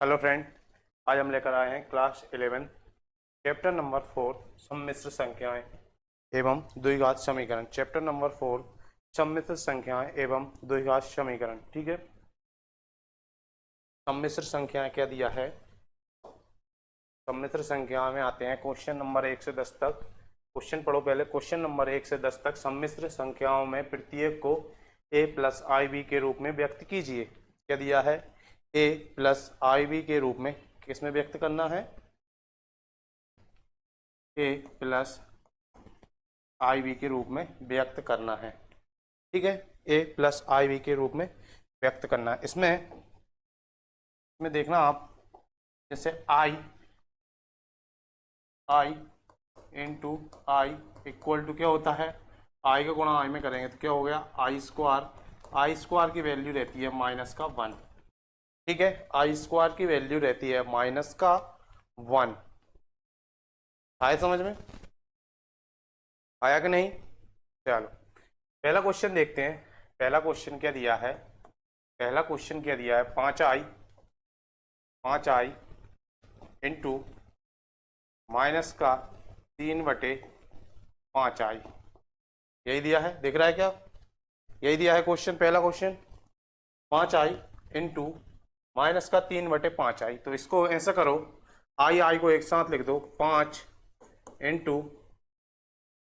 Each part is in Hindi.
हेलो फ्रेंड, आज हम लेकर आए हैं क्लास 11 चैप्टर नंबर 4 सम्मिश्र संख्याएं एवं द्विघात समीकरण। चैप्टर नंबर 4 सम्मिश्र संख्याएं एवं द्विघात समीकरण। ठीक है, सम्मिश्र संख्याएं क्या दिया है। सम्मिश्र संख्या में आते हैं क्वेश्चन नंबर 1 से 10 तक। क्वेश्चन पढ़ो पहले। क्वेश्चन नंबर 1 से 10 तक सम्मिश्र संख्याओं में प्रत्येक को a प्लस आई बी के रूप में व्यक्त कीजिए। क्या दिया है, a प्लस आई बी के रूप में किसमें व्यक्त करना है, a प्लस आई बी के रूप में व्यक्त करना है। ठीक है, a प्लस आई बी के रूप में व्यक्त करना है। इसमें देखना आप, जैसे आई इंटू आई इक्वल टू क्या होता है, आई का गुणा आई में करेंगे तो क्या हो गया, आई स्क्वायर की वैल्यू रहती है -1। ठीक है, आई स्क्वायर की वैल्यू रहती है -1। आया समझ में, आया कि नहीं। चलो पहला क्वेश्चन देखते हैं। पहला क्वेश्चन क्या दिया है, पहला क्वेश्चन क्या दिया है, 5i इंटू -3/5i, यही दिया है। दिख रहा है क्या, यही दिया है क्वेश्चन। पहला क्वेश्चन 5i इंटू -3/5i। तो इसको ऐसा करो, आई को एक साथ लिख दो, 5 इंटू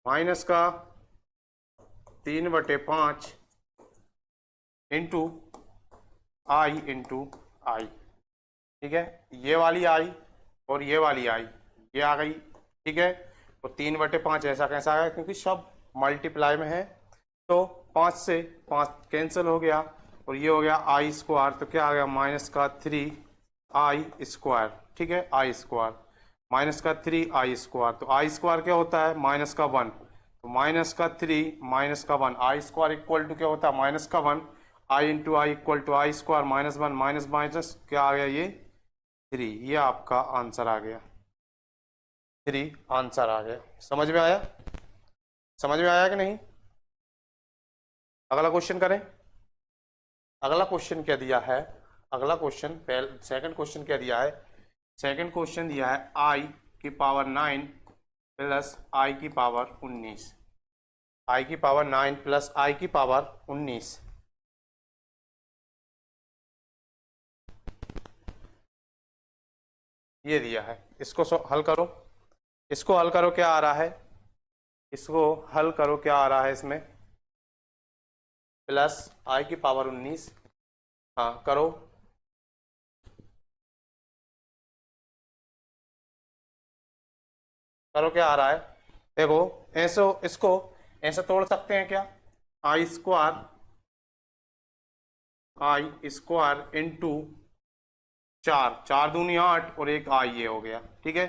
-3/5 इंटू आई इंटू आई। ठीक है, ये वाली आई और ये वाली आई ये आ गई। ठीक है, तो 3/5 ऐसा कैसा आया, क्योंकि सब मल्टीप्लाई में है तो 5 से 5 कैंसिल हो गया और ये हो गया आई स्क्वायर। तो क्या आ गया, -3i²। ठीक है, आई स्क्वायर -3i²। तो आई स्क्वायर क्या होता है, -1। तो -3 -1 आई स्क्वायर इक्वल टू क्या होता है, -1। I into i equal to i square -1 minus क्या आ गया, ये 3। ये आपका आंसर आ गया, 3 आंसर आ गया। समझ में आया, समझ में आया कि नहीं। अगला क्वेश्चन करें। अगला क्वेश्चन क्या दिया है, अगला क्वेश्चन सेकंड क्वेश्चन क्या दिया है, सेकंड क्वेश्चन दिया है i⁴ plus i⁴ i⁴ plus i⁴ ये दिया है। इसको हल करो, इसको हल करो, क्या आ रहा है, इसको हल करो, क्या आ रहा है इसमें, प्लस i⁴ हाँ करो, करो क्या आ रहा है। देखो ऐसे इसको ऐसे तोड़ सकते हैं क्या, आई स्क्वायर इंटू 4 दूनी 8 और एक आई, ये हो गया। ठीक है,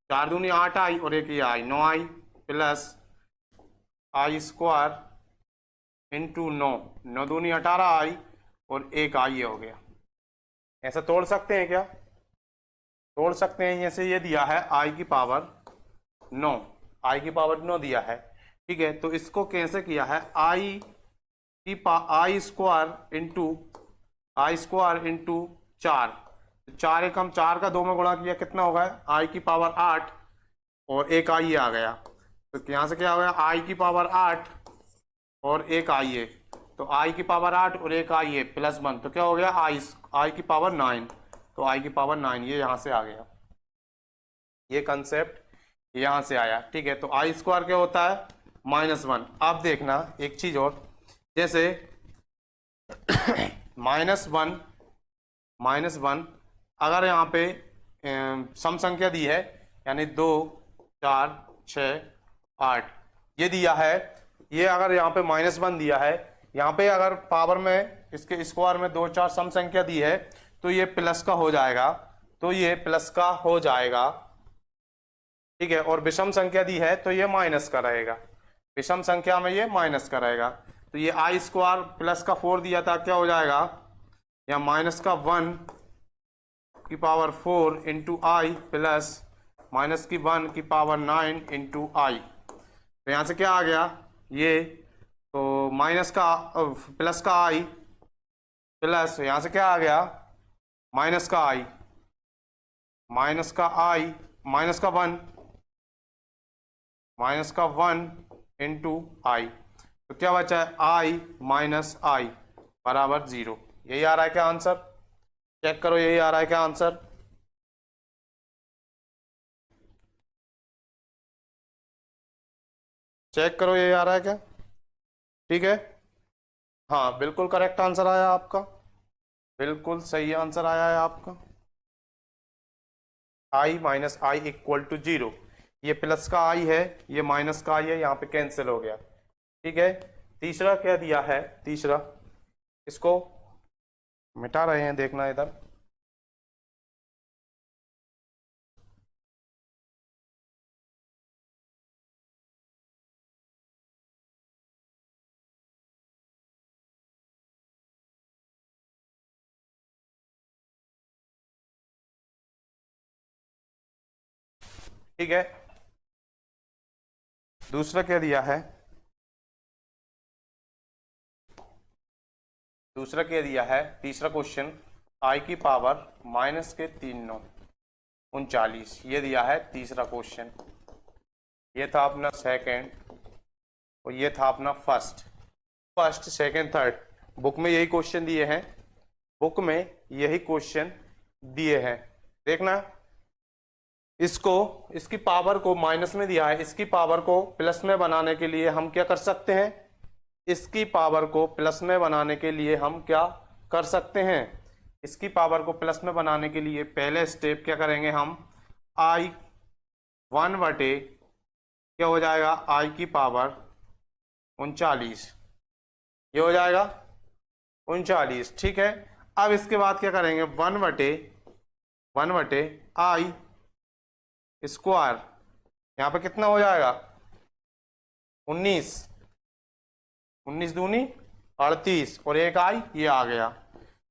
4 दूनी 8 आई और एक ये आई, 9i प्लस आई स्क्वायर इंटू 9 दूनी 18 आई और एक आई, ये हो गया। ऐसा तोड़ सकते हैं क्या, तोड़ सकते हैं। जैसे ये दिया है i⁴ 9, i⁴ 9 दिया है। ठीक है, तो इसको कैसे किया है, आई स्क्वायर इंटू 4, 4 एकम 4 का 2 में गुणा किया, कितना होगा, i⁴ 8 और एक आई आ गया। तो यहाँ से क्या हो गया, i⁴ 8 और एक आई है, तो i⁴ 8 और एक आई है +1, तो क्या हो गया, i⁴ 9। तो i⁴ 9 ये यहाँ से आ गया, ये कंसेप्ट यहाँ से आया। ठीक है, तो आई स्क्वायर क्या होता है, -1। अब देखना एक चीज और, जैसे -1 अगर यहाँ पे सम संख्या दी है, यानी 2 4 6 8 ये दिया है, ये अगर यहाँ पे -1 दिया है, यहाँ पे अगर पावर में इसके स्क्वायर में 2 4 सम संख्या दी है, तो ये प्लस का हो जाएगा, तो ये प्लस का हो जाएगा। ठीक है, और विषम संख्या दी है तो ये माइनस का रहेगा, विषम संख्या में ये माइनस का रहेगा। तो ये आई स्क्वायर +4 दिया था, क्या हो जाएगा, या -1⁴ इंटू आई प्लस -1⁴ इंटू आई। तो यहाँ से क्या आ गया, ये तो माइनस का प्लस का आई प्लस यहाँ से क्या आ गया, माइनस का आई, माइनस का आई, माइनस का वन इंटू आई, तो क्या बचा है आई माइनस आई बराबर 0। यही आ रहा है क्या आंसर? चेक करो, यही आ रहा है क्या आंसर? चेक करो, यही आ रहा है क्या? ठीक है, हाँ बिल्कुल करेक्ट आंसर आया आपका, बिल्कुल सही आंसर आया है आपका। आई माइनस आई इक्वल टू 0, ये प्लस का आई है, ये माइनस का आई है, यहाँ पे कैंसिल हो गया। ठीक है, तीसरा क्या दिया है? तीसरा, इसको मिटा रहे हैं, देखना इधर। ठीक है, दूसरा क्या दिया है? दूसरा क्या दिया है? तीसरा क्वेश्चन, आई की पावर माइनस के 3×9 = 39, ये दिया है तीसरा क्वेश्चन। ये था अपना सेकंड और ये था अपना first. First, second, third, book में यही क्वेश्चन दिए हैं, बुक में यही क्वेश्चन दिए हैं। देखना, इसको, इसकी पावर को माइनस में दिया है, इसकी पावर को प्लस में बनाने के लिए हम क्या कर सकते हैं? इसकी पावर को प्लस में बनाने के लिए हम क्या कर सकते हैं? इसकी पावर को प्लस में बनाने के लिए पहले स्टेप क्या करेंगे हम? आई 1/, क्या हो जाएगा? आई की पावर 39, ये हो जाएगा 39। ठीक है, अब इसके बाद क्या करेंगे? 1/, आई स्क्वायर, यहाँ पे कितना हो जाएगा? 19, 19 दूनी 38 और एक आई, ये आ गया।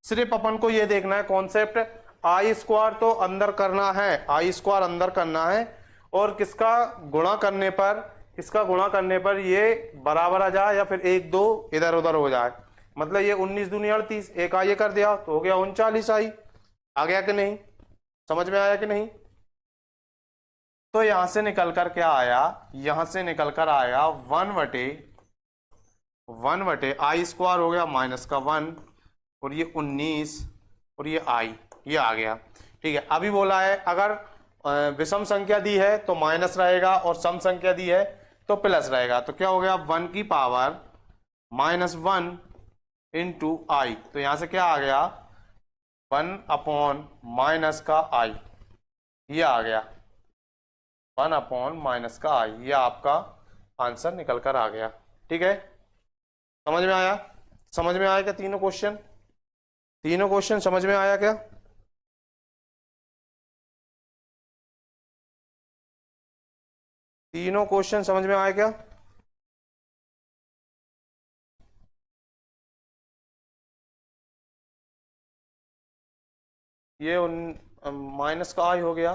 सिर्फ अपन को ये देखना है कॉन्सेप्ट, आई स्क्वायर तो अंदर करना है, आई स्क्वायर अंदर करना है, और किसका गुणा करने पर, किसका गुणा करने पर ये बराबर आ जाए या फिर 1 2 इधर उधर हो जाए। मतलब ये 19 दूनी 38, एक आई ये कर दिया तो हो गया 39 आई। आ गया कि नहीं? समझ में आया कि नहीं? तो यहां से निकल कर क्या आया? यहां से निकल कर आया 1/, आई स्क्वायर हो गया माइनस का 1 और ये 19 और ये आई, ये आ गया। ठीक है, अभी बोला है अगर विषम संख्या दी है तो माइनस रहेगा और सम संख्या दी है तो प्लस रहेगा। तो क्या हो गया? 1 की पावर -1 इंटू आई, तो यहां से क्या आ गया? 1 माइनस का आई, ये आ गया 1 माइनस का आई, ये आपका आंसर निकल कर आ गया। ठीक है, समझ में आया? समझ में आया क्या तीनों क्वेश्चन? तीनों क्वेश्चन समझ में आया क्या? तीनों क्वेश्चन समझ में आया क्या? ये माइनस का आई हो गया,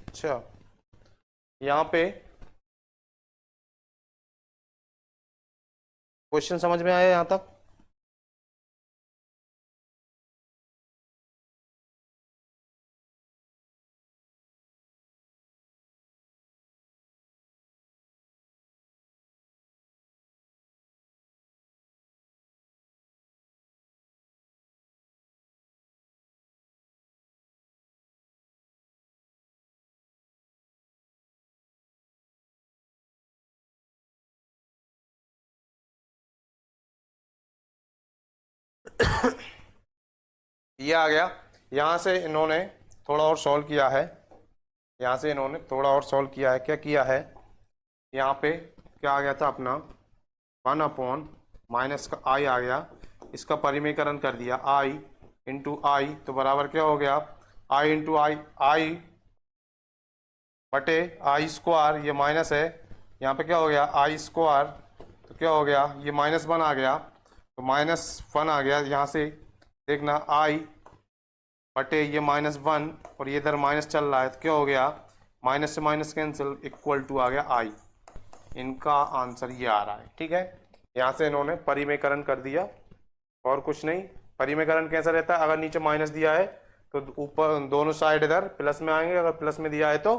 अच्छा यहाँ पे क्वेश्चन समझ में आया यहाँ तक? ये आ गया। यहाँ से इन्होंने थोड़ा और सॉल्व किया है, यहाँ से इन्होंने थोड़ा और सॉल्व किया है। क्या किया है? यहाँ पे क्या आ गया था अपना? 1 माइनस का आई आ गया, इसका परिमेयकरण कर दिया, आई इंटू आई, तो बराबर क्या हो गया? आई इंटू आई, आई बटे आई स्क्वायर, ये माइनस है, यहाँ पे क्या हो गया? आई स्क्वायर, तो क्या हो गया? ये -1 आ गया, तो -1 आ गया। यहाँ से देखना, आई बटे ये -1 और ये इधर माइनस चल रहा है, तो क्या हो गया? माइनस से माइनस कैंसिल, इक्वल टू आ गया आई। इनका आंसर ये आ रहा है। ठीक है, यहाँ से इन्होंने परिमेयकरण कर दिया और कुछ नहीं। परिमेयकरण कैसा रहता है, अगर नीचे माइनस दिया है तो ऊपर दोनों साइड इधर प्लस में आएंगे, अगर प्लस में दिया है तो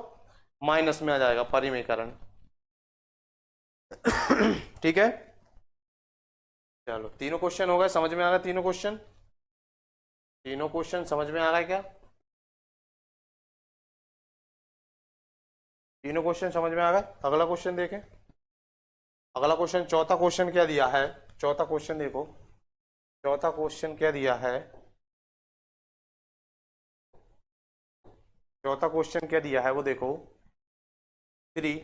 माइनस में आ जाएगा परिमेयकरण। ठीक है, चलो तीनों क्वेश्चन हो गए, समझ में आ गया तीनों क्वेश्चन? तीनों क्वेश्चन समझ में आ रहा है क्या? तीनों क्वेश्चन समझ में आ गए? अगला क्वेश्चन देखें। अगला क्वेश्चन, चौथा क्वेश्चन क्या दिया है? चौथा क्वेश्चन देखो, चौथा क्वेश्चन क्या दिया है? चौथा क्वेश्चन क्या दिया है वो देखो। 3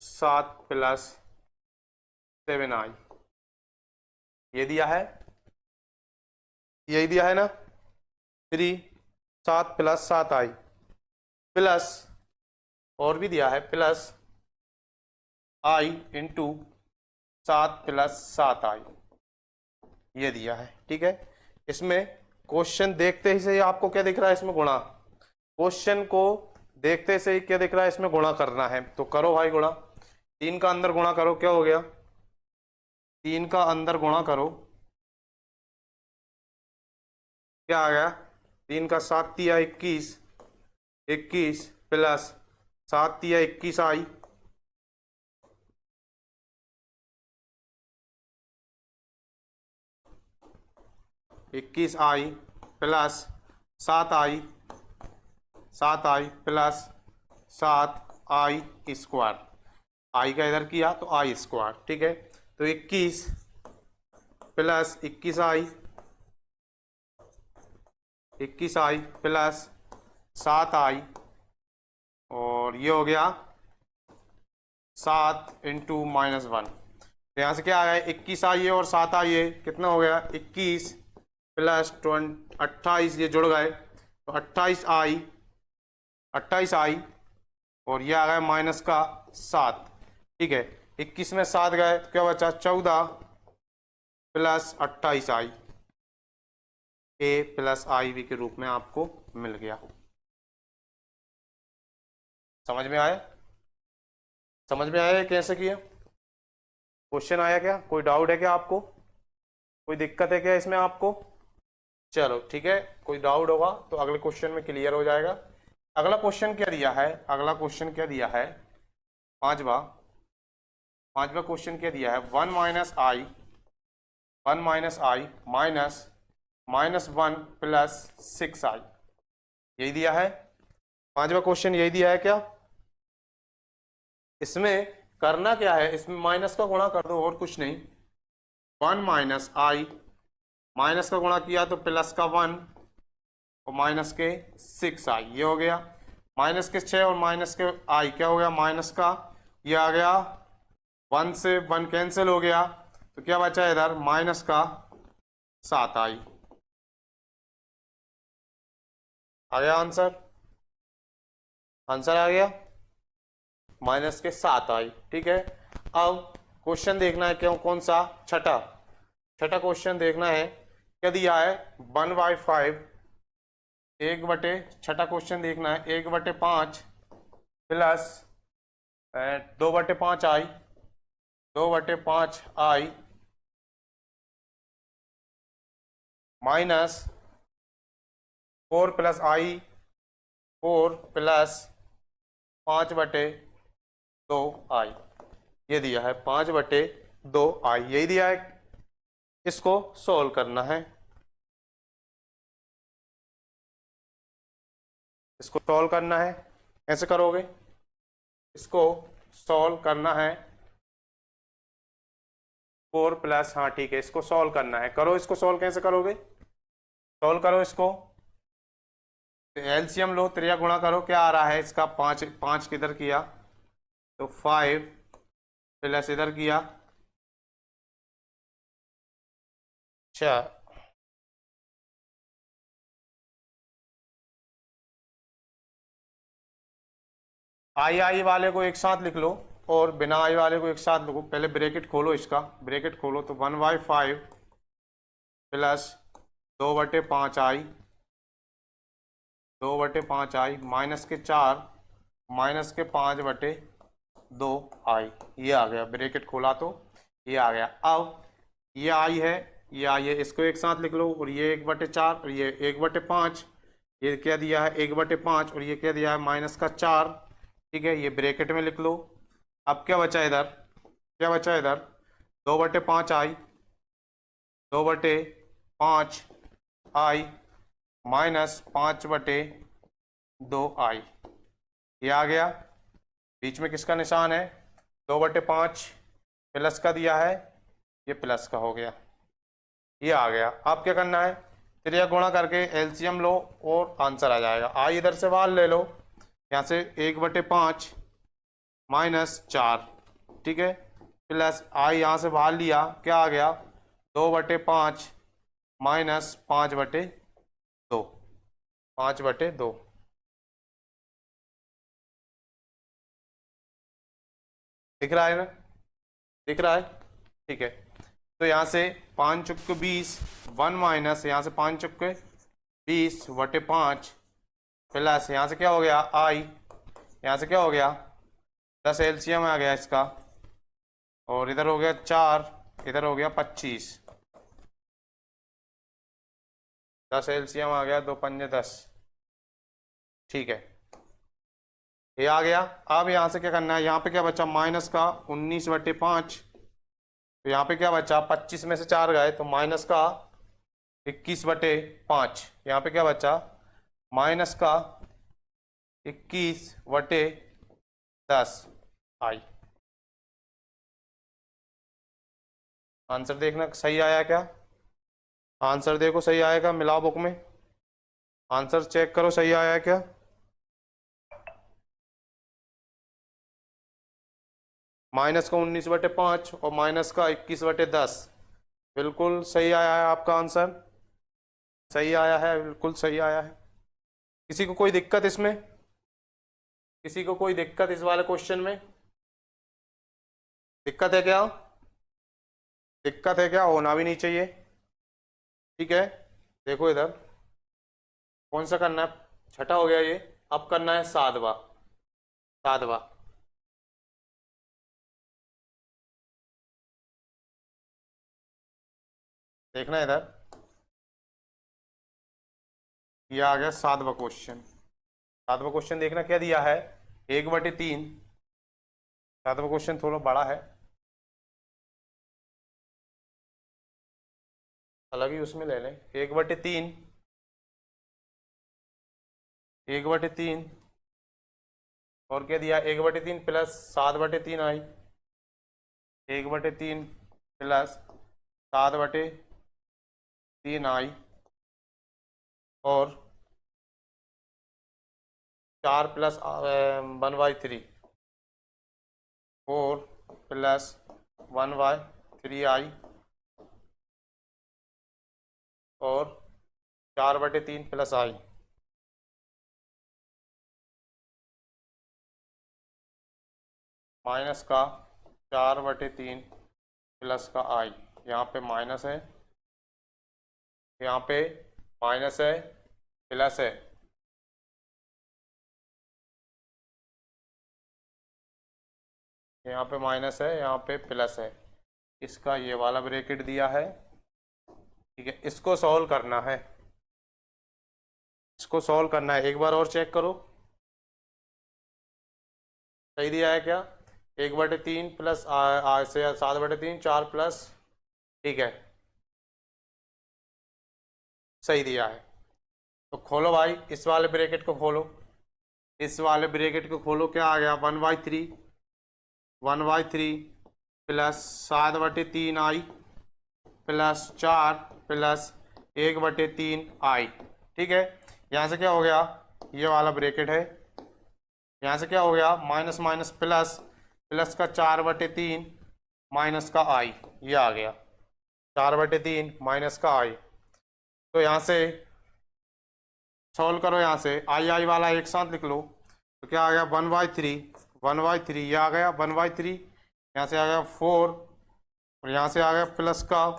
7 प्लस 7i, ये दिया है, यही दिया है ना। 3 7 प्लस 7i प्लस, और भी दिया है plus i into 7 plus 7i, ये दिया है। ठीक है, इसमें क्वेश्चन देखते ही से ही आपको क्या दिख रहा है? इसमें गुणा। क्वेश्चन को देखते से ही क्या दिख रहा है? इसमें गुणा करना है, तो करो भाई गुणा। 3 का अंदर गुणा करो, क्या हो गया? 3 का अंदर गुणा करो, क्या आ गया? 3 का 7 तिया 21, 21 प्लस 7 तिया 21 आई, इक्कीस i plus 7i, 7i plus 7i square. I का इधर किया तो आई स्क्वायर। ठीक है, तो 21 plus 21i, 21i plus 7i, और ये हो गया 7 इंटू -1। तो यहाँ से क्या आ गया? 21i है और 7i है, कितना हो गया? 21 प्लस 28, ये जुड़ गए तो 28i, 28i, और ये आ गया माइनस का 7। ठीक है, 21 में 7 गए तो क्या बचा? 14 plus 28i, a plus i b के रूप में आपको मिल गया। समझ में आया? समझ में आया कैसे किया? क्वेश्चन आया क्या? कोई डाउट है क्या आपको? कोई दिक्कत है क्या इसमें आपको? चलो ठीक है, कोई डाउट होगा तो अगले क्वेश्चन में क्लियर हो जाएगा। अगला क्वेश्चन क्या दिया है? अगला क्वेश्चन क्या दिया है? पांचवा क्वेश्चन क्या दिया है? 1 माइनस आई, 1 माइनस आई माइनस -1 प्लस 6i, यही दिया है। पांचवा क्वेश्चन यही दिया है क्या? इसमें करना क्या है? इसमें माइनस का गुणा कर दो और कुछ नहीं। 1 माइनस आई, माइनस का गुणा किया तो प्लस का 1 और माइनस के 6i, ये हो गया। माइनस के 6 और माइनस के i क्या हो गया? माइनस का, ये आ गया 1 से 1 कैंसिल हो गया, तो क्या बचा इधर? माइनस का 7i। आ गया आंसर? आंसर आ गया, माइनस के 7i। ठीक है, अब क्वेश्चन देखना है क्यों, कौन सा? छठा क्वेश्चन देखना है। क्या दिया है? 1/5, 1/, छठा क्वेश्चन देखना है, 1/5 plus 2/5i, 2/5i minus 4 plus i, 4 plus 5/2i, ये दिया है 5/2i, यही दिया है। इसको सॉल्व करना है, इसको सॉल्व करना है। कैसे करोगे? इसको सॉल्व करना है 4 प्लस, हाँ ठीक है, इसको सॉल्व करना है। करो इसको सॉल्व, कैसे करोगे? सॉल्व करो इसको, एलसीएम लो, त्रिया गुणा करो, क्या आ रहा है इसका? 5, 5 किधर किया तो 5 प्लस इधर किया 4। आई वाले को एक साथ लिख लो और बिना आई वाले को एक साथ लिखो। पहले ब्रैकेट खोलो, इसका ब्रैकेट खोलो, तो 1/5 प्लस 2/5i, 2/5i माइनस के 4 माइनस के 5/2 आई, ये आ गया, ब्रैकेट खोला तो ये आ गया। अब ये आई है, ये आई है, इसको एक साथ लिख लो, और ये 1/4 और ये 1/5, ये क्या दिया है 1/5 और ये क्या दिया है -4, ठीक है, ये ब्रैकेट में लिख लो। अब क्या बचा इधर, क्या बचा इधर, 2/5 आई, 2/5 आई -5/2 आई, ये आ गया। बीच में किसका निशान है, 2/5 प्लस का दिया है, ये प्लस का हो गया, ये आ गया। अब क्या करना है, त्रिया गुणा करके एलसीएम लो और आंसर आ जाएगा। आई इधर से बाहर ले लो, यहाँ से 1/5 -4, ठीक है, प्लस आई यहाँ से बाहर लिया, क्या आ गया 2/5 -5/2, 5/2, दिख रहा है ना, दिख रहा है, ठीक है। तो यहाँ से 5 चुक्के 20, 1 माइनस यहाँ से 5 चुक्के 20/5 प्लस यहाँ से क्या हो गया आई, यहाँ से क्या हो गया 10 एलसीएम आ गया इसका, और इधर हो गया 4, इधर हो गया 25, 10 एलसीएम आ गया, 2 पंजे 10, ठीक है, ये आ गया। अब यहाँ से क्या करना है, यहाँ पे क्या बचा माइनस का 19/5, तो यहाँ पे क्या बचा 25 में से 4 गए तो माइनस का 21/5, यहाँ पे क्या बचा माइनस का 21/10 आई। आंसर देखना सही आया क्या, आंसर देखो सही आएगा, मिलाओ बुक में, आंसर चेक करो सही आया क्या। माइनस का 19/5 और माइनस का 21/10, बिल्कुल सही आया है आपका आंसर, सही आया है, बिल्कुल सही आया है। किसी को कोई दिक्कत इसमें, किसी को कोई दिक्कत इस वाले क्वेश्चन में, दिक्कत है क्या, दिक्कत है क्या, होना भी नहीं चाहिए, ठीक है। देखो इधर कौन सा करना है, छठा हो गया ये, अब करना है सातवां, सातवां देखना इधर, ये आ गया सातवां क्वेश्चन। सातवां क्वेश्चन देखना क्या दिया है, 1/3, सातवां क्वेश्चन थोड़ा बड़ा है, अलग ही उसमें ले लें, 1/3, 1/3 और क्या दिया 1/3 प्लस 7/3 आई, 1/3 प्लस 7/3 आई, और 4 प्लस 1/3, 4 प्लस 1/3 आई, और 4/3 प्लस आई, माइनस का 4/3 प्लस का आई, यहाँ पे माइनस है, यहाँ पे माइनस है, प्लस है, यहाँ पे माइनस है, यहाँ पे प्लस है, इसका ये वाला ब्रैकेट दिया है, ठीक है। इसको सॉल्व करना है, इसको सॉल्व करना है, एक बार और चेक करो सही दिया है क्या, 1/3 प्लस से 7/3, 4 प्लस, ठीक है, सही दिया है। तो खोलो भाई इस वाले ब्रैकेट को खोलो, इस वाले ब्रैकेट को खोलो, क्या आ गया 1/3, 1/3 प्लस 7/3 आई प्लस 4 प्लस 1/3 आई, ठीक है। यहाँ से क्या हो गया, ये वाला ब्रैकेट है, यहाँ से क्या हो गया माइनस माइनस प्लस, प्लस का 4/3 माइनस का आई, ये आ गया 4/3 माइनस का आई। तो यहाँ से सॉल्व करो, यहाँ से आई आई वाला एक साथ लिख लो, तो क्या आ गया 1/3, 1/3 ये आ गया 1/3, यहाँ से आ गया 4, और यहाँ से आ गया प्लस का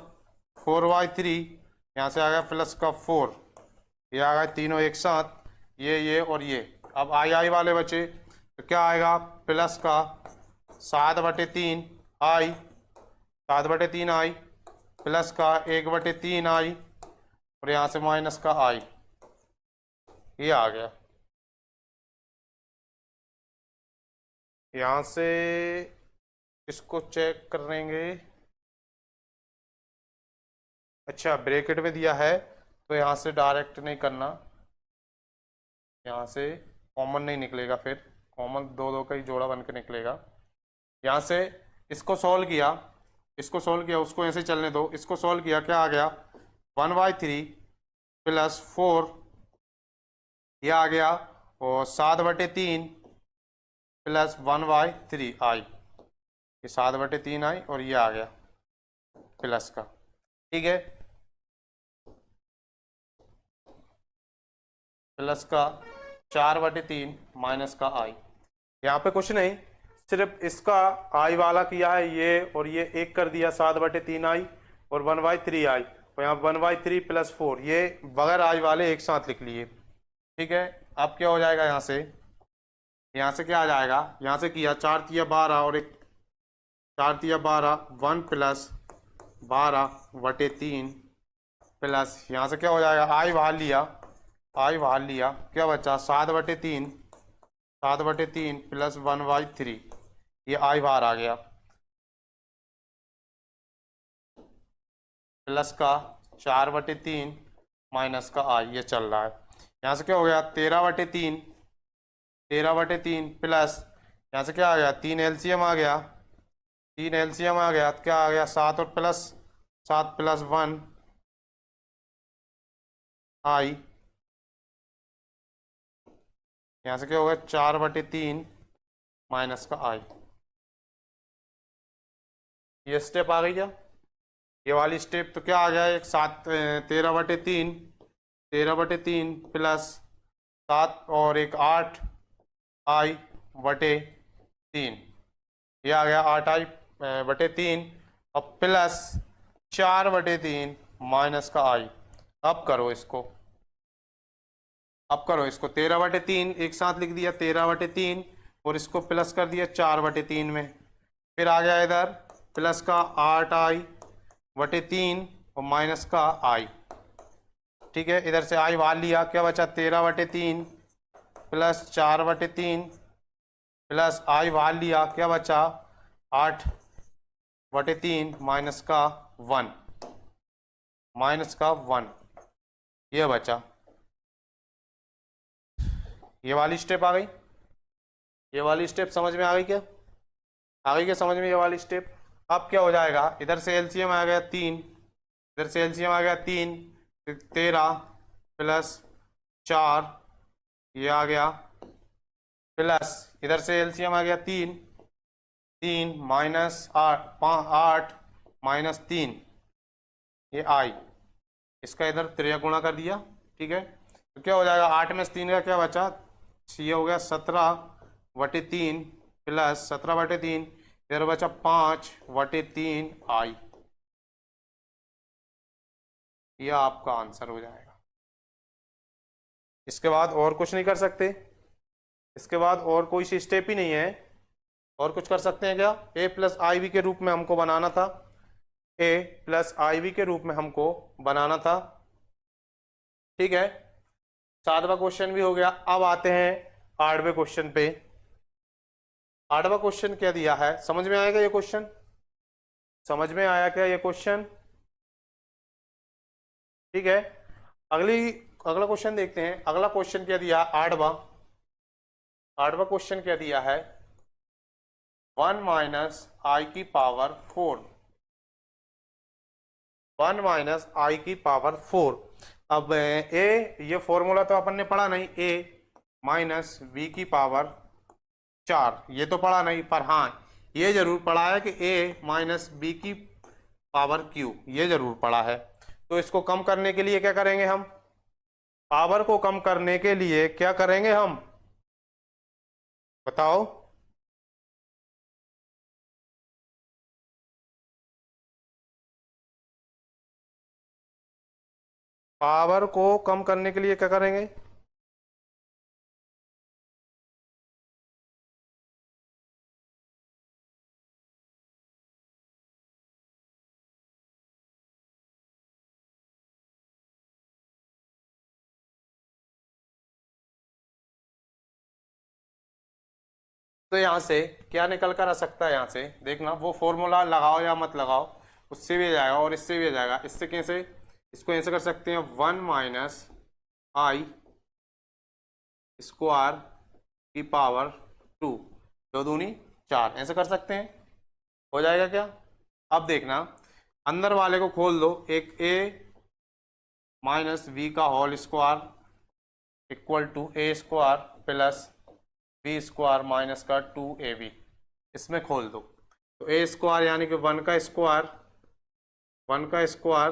4/3, यहाँ से आ गया प्लस का 4, ये आ गया तीनों एक साथ, ये और ये। अब आई आई वाले बचे, तो क्या आएगा, प्लस का 7/3 आई, 7/3 आई, प्लस का 1/3 आई, और यहाँ से माइनस का आई, ये आ गया। यहाँ से इसको चेक करेंगे। अच्छा, ब्रैकेट में दिया है तो यहाँ से डायरेक्ट नहीं करना, यहाँ से कॉमन नहीं निकलेगा, फिर कॉमन दो दो का ही जोड़ा बन के निकलेगा। यहाँ से इसको सॉल्व किया, इसको सॉल्व किया, उसको ऐसे चलने दो, इसको सॉल्व किया, क्या आ गया, 1/3 प्लस 4, ये आ गया, और 7/3 प्लस 1/3 आई, ये 7/3 आई, और ये आ गया प्लस का। ठीक है, प्लस का 4/3 माइनस का आई। यहाँ पे कुछ नहीं, सिर्फ इसका आई वाला किया है ये, और ये एक कर दिया 7/3 आई और 1/3 आई, और यहाँ 1/3 प्लस 4, ये बगैर आई वाले एक साथ लिख लिए। ठीक है, अब क्या हो जाएगा, यहाँ से क्या आ जाएगा, यहाँ से किया 4×3 = 12 और एक 4×3 = 12, 1 प्लस 12/3 प्लस, यहाँ से क्या हो जाएगा, आई बाहर लिया, आई बाहर लिया, क्या बचा 7/3, 7/3 प्लस 1/3, ये आई बाहर आ गया, प्लस का 4/3 माइनस का आई, ये चल रहा है। यहाँ से क्या हो गया, 13/3, 13/3 प्लस, यहाँ से क्या आ गया, 3 एलसीएम आ गया, 3 एलसीएम आ गया, क्या आ गया, 7 और प्लस 7 प्लस 1 आई, यहाँ से क्या होगा, 4/3 माइनस का आई। ये स्टेप आ गई क्या, ये वाली स्टेप, तो क्या आ गया, एक 13/3, 13/3 प्लस 7 और एक 8 आई/3, ये आ गया 8 आई/3, और प्लस 4/3 माइनस का आई। अब करो इसको, अब करो इसको, 13/3 एक साथ लिख दिया 13/3, और इसको प्लस कर दिया 4/3 में, फिर आ गया इधर प्लस का 8i/3 और माइनस का आई। ठीक है, इधर से आई बाहर लिया, क्या बचा, 13/3 प्लस 4/3 प्लस आई बाहर लिया, क्या बचा, 8/3 माइनस का 1, माइनस का 1, ये बचा। ये वाली स्टेप आ गई, ये वाली स्टेप समझ में आ गई क्या, आ गई क्या समझ में ये वाली स्टेप। अब क्या हो जाएगा, इधर से एलसीएम आ गया 3, इधर से एलसीएम आ गया 3, 13 प्लस 4, ये आ गया, प्लस इधर से एलसीएम आ गया 3, 3 माइनस 8 माइनस 3, ये आई, इसका इधर 3 गुणा कर दिया। ठीक है, तो क्या हो जाएगा, 8 में से 3 का क्या बचा, ये हो गया 17/3 प्लस 17/3, इधर बचा 5/3 आई, ये आपका आंसर हो जाएगा। इसके बाद और कुछ नहीं कर सकते, इसके बाद और कोई सी स्टेप ही नहीं है। और कुछ कर सकते हैं क्या, a प्लस आई बी के रूप में हमको बनाना था, a प्लस आई बी के रूप में हमको बनाना था। ठीक है, 7वां क्वेश्चन भी हो गया। अब आते हैं 8वें क्वेश्चन पे। 8वां क्वेश्चन क्या दिया है, समझ में आएगा ये क्वेश्चन, समझ में आया क्या ये क्वेश्चन। ठीक है, अगला क्वेश्चन देखते हैं। अगला क्वेश्चन क्या दिया, 8वां क्वेश्चन क्या दिया है, 1 माइनस आई की पावर 4, 1 माइनस आई की पावर 4। अब ये फॉर्मूला तो अपन ने पढ़ा नहीं, a माइनस बी की पावर 4, ये तो पढ़ा नहीं, पर हाँ ये जरूर पढ़ा है कि a माइनस बी की पावर q, ये जरूर पढ़ा है। तो इसको कम करने के लिए क्या करेंगे हम, पावर को कम करने के लिए क्या करेंगे हम, बताओ। पावर को कम करने के लिए क्या करेंगे, तो यहाँ से क्या निकल कर आ सकता है, यहाँ से देखना, वो फॉर्मूला लगाओ या मत लगाओ, उससे भी आ जाएगा और इससे भी आ जाएगा। इससे कैसे, इसको ऐसे कर सकते हैं, 1 माइनस आई स्क्वायर की पावर 2, 2 दूनी 4, ऐसे कर सकते हैं। हो जाएगा क्या? अब देखना, अंदर वाले को खोल दो, एक ए माइनस बी का whole square equal to a square plus b square minus का 2ab, इसमें खोल दो। तो ए स्क्वायर यानी कि 1 का स्क्वायर, 1 का स्क्वायर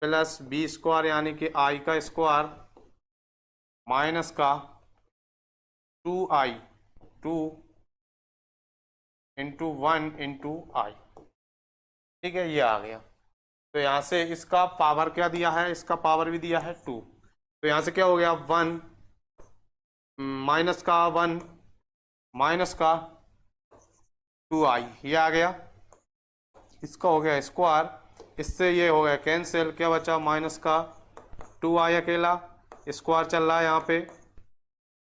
प्लस बी स्क्वायर यानी कि आई का स्क्वायर माइनस का 2i, 2 इंटू 1 इंटू आई। ठीक है, ये आ गया। तो यहाँ से इसका पावर क्या दिया है, इसका पावर भी दिया है 2। तो यहाँ से क्या हो गया, 1 माइनस का 1 माइनस का 2i, ये आ गया। इसका हो गया स्क्वायर, इससे ये हो गया कैंसिल, क्या बचा, माइनस का 2i अकेला, स्क्वायर चल रहा है यहाँ पे।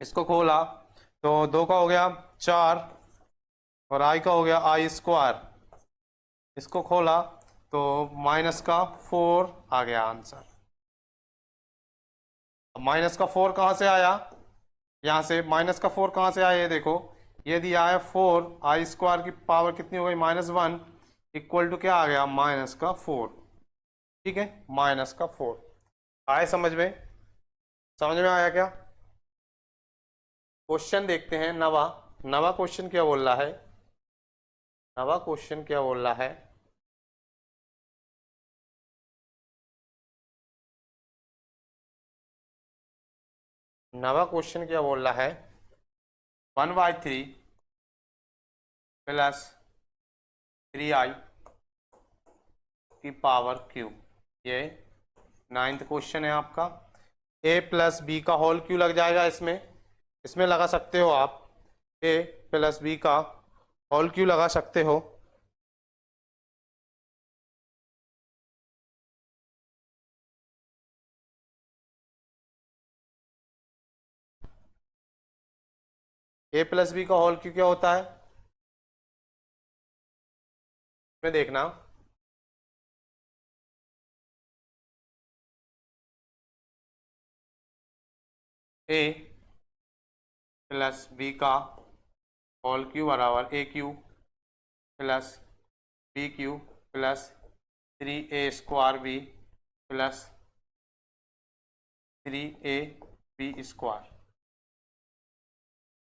इसको खोला तो 2 का हो गया 4 और i का हो गया आई स्क्वायर। इसको खोला तो माइनस का 4 आ गया आंसर। अब माइनस का 4 कहाँ से आया, यहाँ से माइनस का 4 कहाँ से आया, ये देखो, ये दिया है 4, आई स्क्वायर की पावर कितनी हो गई, -1 इक्वल टू क्या आ गया, माइनस का 4। ठीक है, माइनस का 4 आए समझ में, समझ में आया क्या? क्वेश्चन देखते हैं नवा। नवा क्वेश्चन क्या बोल रहा है, नवा क्वेश्चन क्या बोल रहा है, नवा क्वेश्चन क्या बोल रहा है, 1/3 प्लस 3i की पावर क्यूब, ये 9th क्वेश्चन है आपका। a प्लस बी का होल क्यू लग जाएगा इसमें, इसमें लगा सकते हो आप, a प्लस बी का होल क्यू लगा सकते हो। a प्लस बी का होल क्यू क्या होता है, में देखना, a प्लस बी का होल क्यू बराबर a cube plus b cube plus 3a square b plus 3ab square,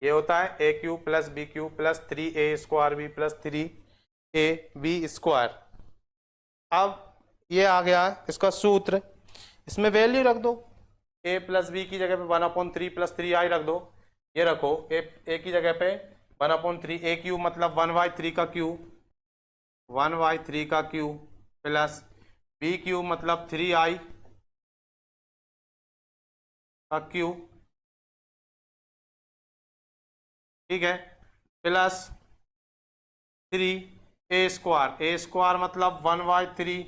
ये होता है a cube plus b cube plus 3a square b plus 3ab square. अब ये आ गया इसका सूत्र, इसमें वैल्यू रख दो, a प्लस बी की जगह पे 1/3 प्लस 3i रख दो, ये रखो, ए की जगह पे 1/3, ए क्यू मतलब 1/3 का क्यू, 1/3 का क्यू प्लस बी क्यू मतलब 3i का क्यू, ठीक है, प्लस 3a स्क्वायर, ए स्क्वायर मतलब 1/3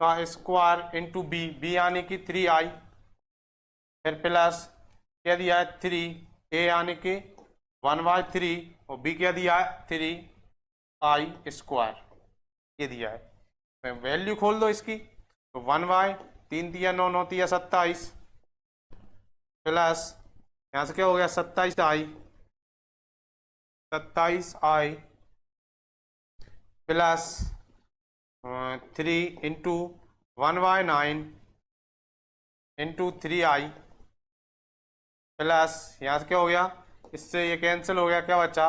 का स्क्वायर इंटू बी, बी यानी कि 3i, फिर प्लस क्या दिया है 3a यानी कि 1/3 और b क्या दिया है 3i स्क्वायर, ये दिया है। मैं वैल्यू खोल दो इसकी, तो 1/3 दिया 9 9 दिया 27 प्लस यहाँ से क्या हो गया 27i plus 3 into 1/9 into 3i plus यहाँ से क्या हो गया, इससे ये कैंसिल हो गया, क्या बचा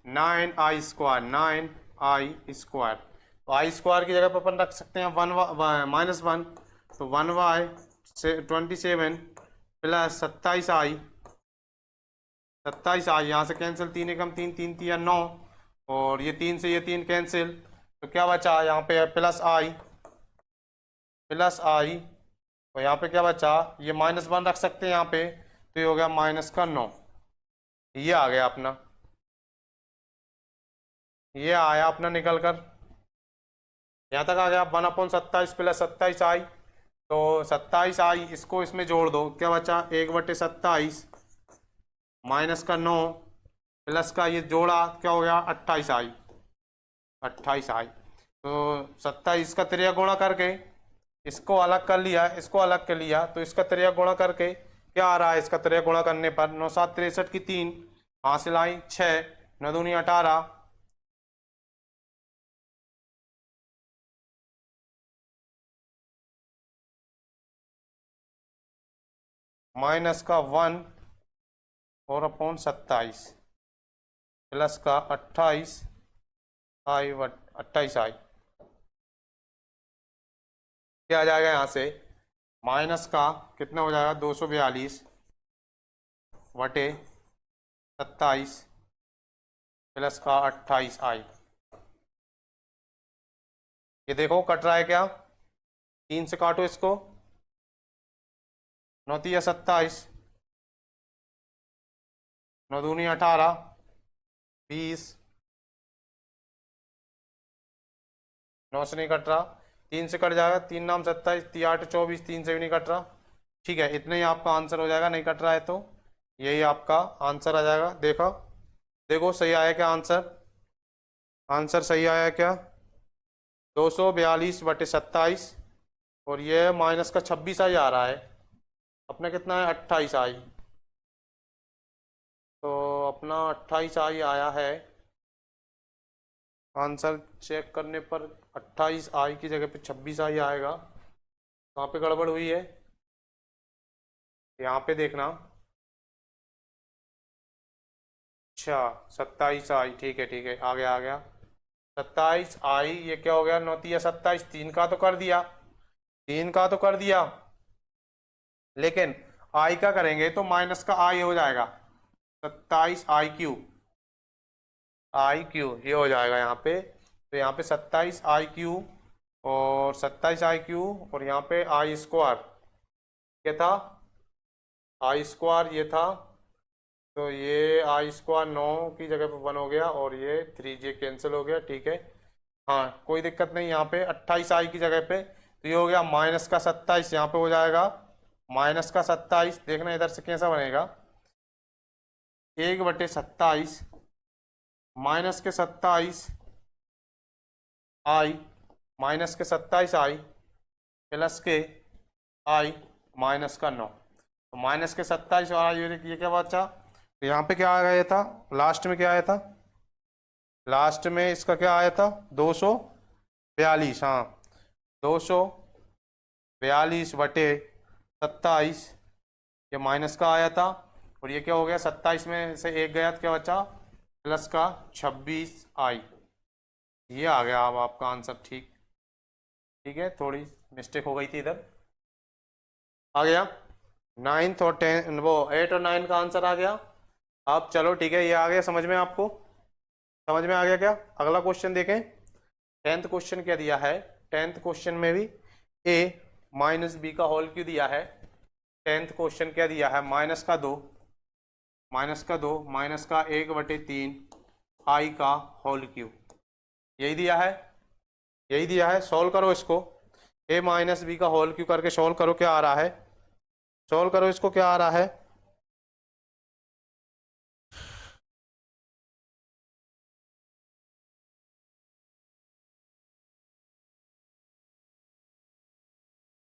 9i स्क्वायर, 9i स्क्वायर। तो आई स्क्वायर की जगह पर अपन रख सकते हैं -1, तो 1/27 प्लस 27i, यहाँ से कैंसिल, 3 एकम 3, 3 तिया 9 और ये 3 से ये 3 कैंसिल, तो क्या बचा यहाँ पे प्लस आई और यहाँ पे क्या बचा, ये -1 रख सकते हैं यहाँ पे, तो ये हो गया -9, ये आ गया अपना, ये आया अपना निकल कर, यहाँ तक आ गया 1/27 प्लस 27i, तो 27i इसको इसमें जोड़ दो, क्या बचा 1/27 -9 प्लस का ये जोड़ा क्या हो गया 28 आई, 28 आई। तो 27 का त्रिया गुणा करके इसको अलग कर लिया, इसको अलग कर लिया, तो इसका त्रिया गुणा करके क्या आ रहा है, इसका त्रिया गुणा करने पर 9 7 63 की 3 हासिल आई 6, 9 दूनी 18, माइनस का 1 और अपॉन 27 प्लस का 28 आई 28 आई। क्या आ जाएगा यहाँ से, माइनस का कितना हो जाएगा 242 बटे 27 प्लस का 28 आई। ये देखो कट रहा है क्या, 3 से काटो इसको, 9 तिया 27, 9 दूनी 18, 20, 9 से नहीं कट रहा, 3 से कट जाएगा, 3 नाम 27, 3 8 24, 3 से भी नहीं कट रहा। ठीक है, इतना ही आपका आंसर हो जाएगा, नहीं कट रहा है तो यही आपका आंसर आ जाएगा। देखो देखो सही आया क्या आंसर, आंसर सही आया क्या, 242 बटे 27 और ये माइनस का 26 आई आ रहा है, अपने कितना है 28 आई, तो अपना 28 आई आया है। आंसर चेक करने पर 28 आई की जगह पे 26 आई आएगा। कहाँ पे गड़बड़ हुई है, यहाँ पे देखना। अच्छा 27 आई, ठीक है ठीक है, आ गया आ गया, 27 आई, ये क्या हो गया 9 तिया 27, 3 का तो कर दिया, 3 का तो कर दिया, लेकिन आई का करेंगे तो माइनस का आई हो जाएगा, 27 आई क्यू, आई क्यू ये हो जाएगा यहाँ पे। तो यहाँ पे 27 आई क्यू और 27 आई क्यू और यहाँ पे आई स्क्वायर, क्या था आई स्क्वायर ये था, तो ये आई स्क्वायर 9 की जगह पे 1 हो गया और ये 3j कैंसिल हो गया। ठीक है, हाँ कोई दिक्कत नहीं, यहाँ पे 28 आई की जगह पे तो ये हो गया माइनस का 27, यहाँ पे हो जाएगा माइनस का 27। देखना इधर से कैसा बनेगा, 1/27 माइनस के 27 आई, माइनस के 27 आई प्लस के आई माइनस का 9, तो माइनस के 27 और आई ये क्या बचा, तो यहाँ पे क्या आ गया था, लास्ट में क्या आया था, लास्ट में इसका क्या आया था 242, हाँ 242 बटे 27, ये माइनस का आया था और ये क्या हो गया 27 में से 1 गया तो क्या बचा प्लस का 26 आई, ये आ गया अब आपका आंसर। ठीक ठीक है, थोड़ी मिस्टेक हो गई थी इधर, आ गया 9th और 10 वो 8 और 9 का आंसर आ गया। अब चलो ठीक है, ये आ गया समझ में, आपको समझ में आ गया क्या। अगला क्वेश्चन देखें, 10th क्वेश्चन क्या दिया है, 10th क्वेश्चन में भी a माइनस बी का होल क्यू दिया है। 10th क्वेश्चन क्या दिया है, माइनस का 2 माइनस का 1/3 आई का होल क्यू, यही दिया है, यही दिया है। सॉल्व करो इसको, a माइनस बी का होल क्यू करके सॉल्व करो, क्या आ रहा है, सॉल्व करो इसको, क्या आ रहा है,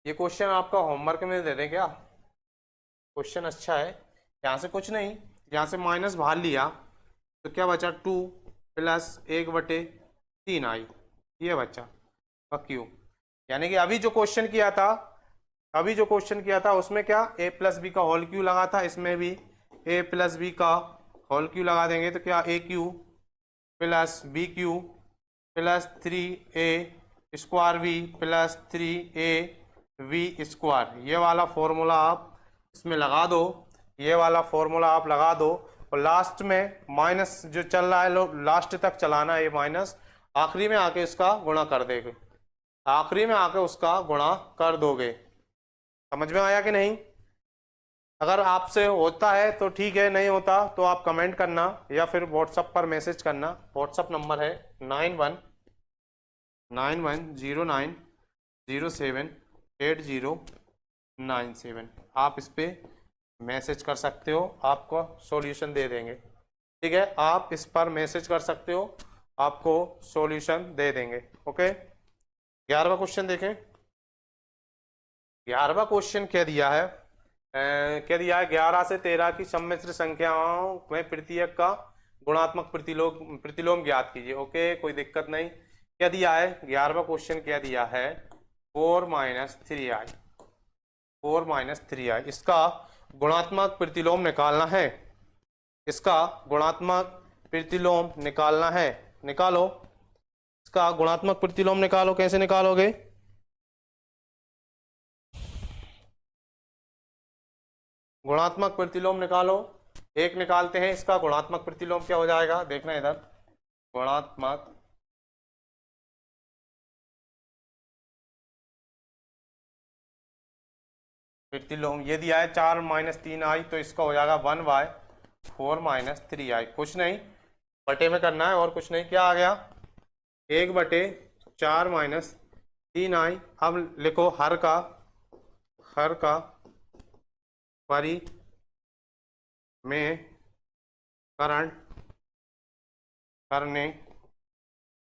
ये क्वेश्चन आपका होमवर्क में दे दें क्या, क्वेश्चन अच्छा है। यहाँ से कुछ नहीं, यहाँ से माइनस बाहर लिया तो क्या बचा 2 प्लस 1/3 आई, ये बचा का क्यू। यानी कि अभी जो क्वेश्चन किया था, अभी जो क्वेश्चन किया था उसमें क्या a प्लस बी का होल क्यू लगा था, इसमें भी a प्लस बी का होल क्यू लगा देंगे तो क्या a cube plus b cube plus 3a square b plus 3a b square, ये वाला फॉर्मूला आप इसमें लगा दो, ये वाला फॉर्मूला आप लगा दो और लास्ट में माइनस जो चल रहा है लो लास्ट तक चलाना है, ये माइनस आखिरी में आके इसका गुणा कर देंगे, आखिरी में आके उसका गुणा कर दोगे। समझ में आया कि नहीं, अगर आपसे होता है तो ठीक है, नहीं होता तो आप कमेंट करना या फिर व्हाट्सएप पर मैसेज करना। व्हाट्सएप नंबर है 9191078097, आप इस पर मैसेज कर सकते हो, आपको सॉल्यूशन दे देंगे। ठीक है, आप इस पर मैसेज कर सकते हो, आपको सॉल्यूशन दे देंगे। ओके, 11वां क्वेश्चन देखें। 11वां क्वेश्चन क्या दिया है, क्या दिया है, 11 से 13 की सम्मिश्र संख्याओं में प्रत्येक का गुणात्मक प्रतिलोम ज्ञात कीजिए। ओके, कोई दिक्कत नहीं। क्या दिया है, 11वां क्वेश्चन क्या दिया है, 4 - 3i, 4 - 3i, इसका गुणात्मक प्रतिलोम निकालना है, इसका गुणात्मक प्रतिलोम निकालना है। निकालो, इसका गुणात्मक प्रतिलोम निकालो। कैसे निकालोगे, गुणात्मक प्रतिलोम निकालो। एक निकालते हैं, इसका गुणात्मक प्रतिलोम क्या हो जाएगा, देखना इधर, गुणात्मक प्रतिलोम ये दिया है 4 - 3i, तो इसका हो जाएगा 1/4 - 3i। कुछ नहीं, बटे में करना है और कुछ नहीं। क्या आ गया, 1/4 - 3i। अब लिखो हर का परिमेयकरण करने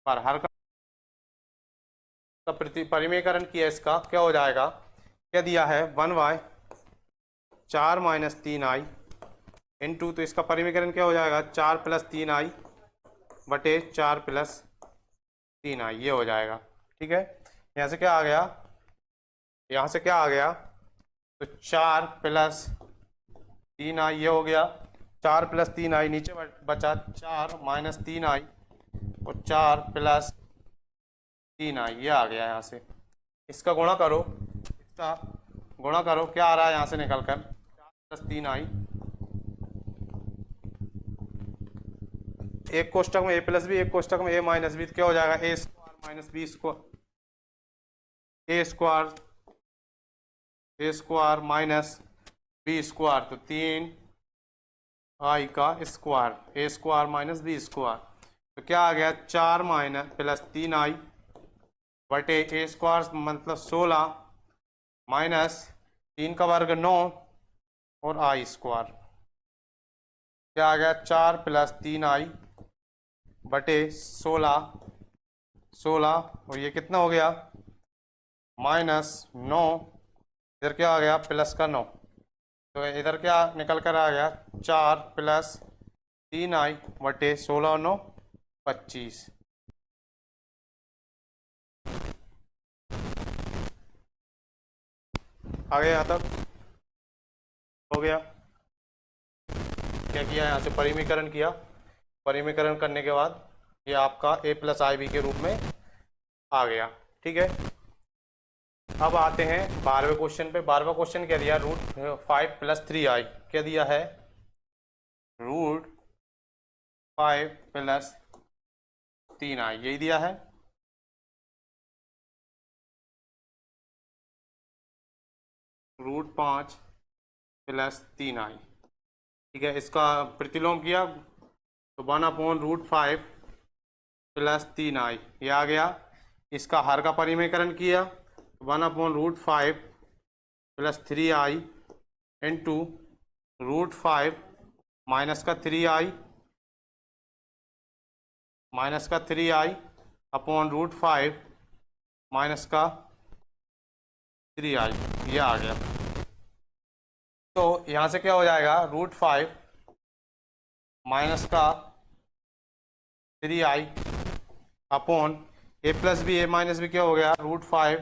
पर, हर का परिमेयकरण किया, इसका क्या हो जाएगा, क्या दिया है, 1/4 - 3i इंटू, तो इसका परिमेयकरण क्या हो जाएगा, 4 + 3i बटे 4 + 3i, ये हो जाएगा। ठीक है, यहाँ से क्या आ गया, यहाँ से क्या आ गया, तो 4 + 3i ये हो गया, 4 + 3i, नीचे बचा 4 - 3i और 4 + 3i, ये आ गया। यहाँ से इसका गुणा करो, इसका गुणा करो, क्या आ रहा है यहाँ से निकल कर, 4 + 3i, एक कोष्टक में a + b, एक कोष्टक में a - b, क्या हो जाएगा, a² - b², a² - b², तो 3i का स्क्वायर, a² - b², तो क्या आ गया, 4 + 3i बटे a² मतलब 16 माइनस 3 का वर्ग 9 और i², क्या आ गया, 4 + 3i बटे 16 और ये कितना हो गया, -9, इधर क्या आ गया, प्लस का 9, तो इधर क्या निकल कर आ गया, 4 + 3i बटे 16 और 9 25। आ गया, यहाँ तक हो गया। क्या किया, यहाँ से परिमीकरण किया, परिमीकरण करने के बाद ये आपका a + ib के रूप में आ गया। ठीक है, अब आते हैं 12वें क्वेश्चन पे। 12वां क्वेश्चन क्या दिया, √5 + 3i, क्या दिया है, √5 + 3i, यही दिया है। √5 + 3i, ठीक है, इसका प्रतिलोम किया, तो 1/√5 + 3i, ये आ गया। इसका हर का परिमेयकरण किया, 1/√5 + 3i इंटू √5 माइनस का 3i अपॉन √5 माइनस का 3i, ये आ गया। तो यहाँ से क्या हो जाएगा, √5 माइनस का 3i upon a + b, a - b क्या हो गया, √5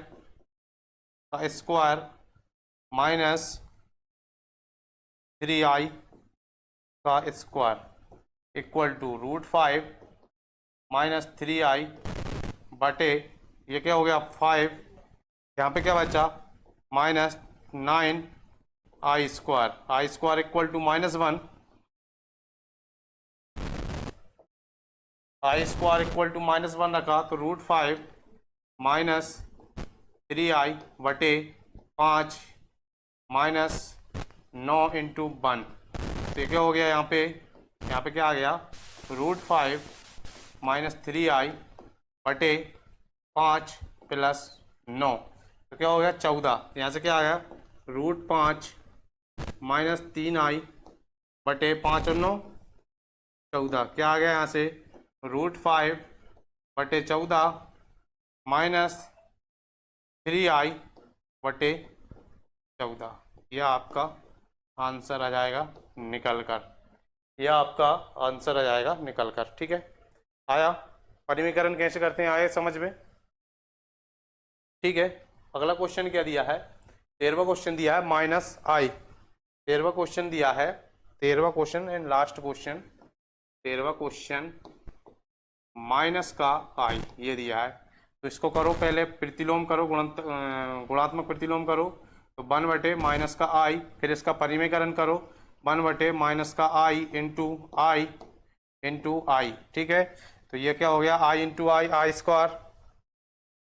का स्क्वायर माइनस 3i का square equal to √5 minus 3i बटे, ये क्या हो गया, 5, यहाँ पे क्या बचा, -9i², i² equal to -1, i² equal to -1 रखा, तो √5 माइनस 3i बटे 5 माइनस 9 × 1, तो ये क्या हो गया, यहाँ पे क्या आ गया, √5 माइनस 3i बटे 5 + 9, तो क्या हो गया, 14। यहाँ से क्या आ गया, √5 माइनस 3i बटे 5 और 9, 14 क्या आ गया यहाँ से, √5/14 -3i/14, यह आपका आंसर आ जाएगा निकल कर, यह आपका आंसर आ जाएगा निकल कर। ठीक है, आया? परिमीकरण कैसे करते हैं आए समझ में? ठीक है, अगला क्वेश्चन क्या दिया है, 13वां क्वेश्चन दिया है -i। 13वां क्वेश्चन दिया है, 13वां क्वेश्चन एंड लास्ट क्वेश्चन, 13वां क्वेश्चन माइनस का i ये दिया है। तो इसको करो, पहले प्रतिलोम करो, गुणात्मक प्रतिलोम करो। तो 1/- का i, फिर इसका परिमीकरण करो, 1/- का i इंटू i। ठीक है, तो ये क्या हो गया, i इंटू आई स्क्वायर,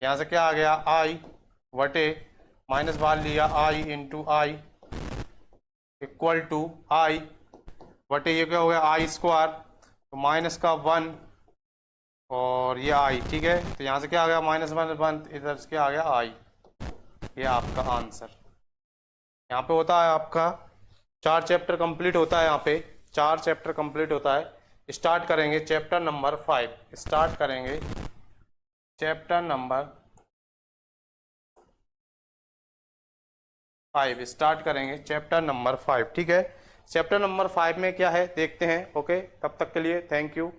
यहाँ से क्या आ गया, i बटे माइनस बाहर लिया, i into i equal to i बटे ये क्या हो गया, आई स्क्वायर, तो माइनस का 1 और ये i। ठीक है, तो यहाँ से क्या आ गया, -1 इधर से क्या आ गया i, ये आपका आंसर। यहाँ पे होता है आपका 4 चैप्टर कंप्लीट होता है, यहाँ पे 4 चैप्टर कंप्लीट होता है। स्टार्ट करेंगे चैप्टर नंबर 5, स्टार्ट करेंगे चैप्टर नंबर 5, स्टार्ट करेंगे चैप्टर नंबर 5। ठीक है, चैप्टर नंबर 5 में क्या है देखते हैं। ओके, तब तक के लिए थैंक यू।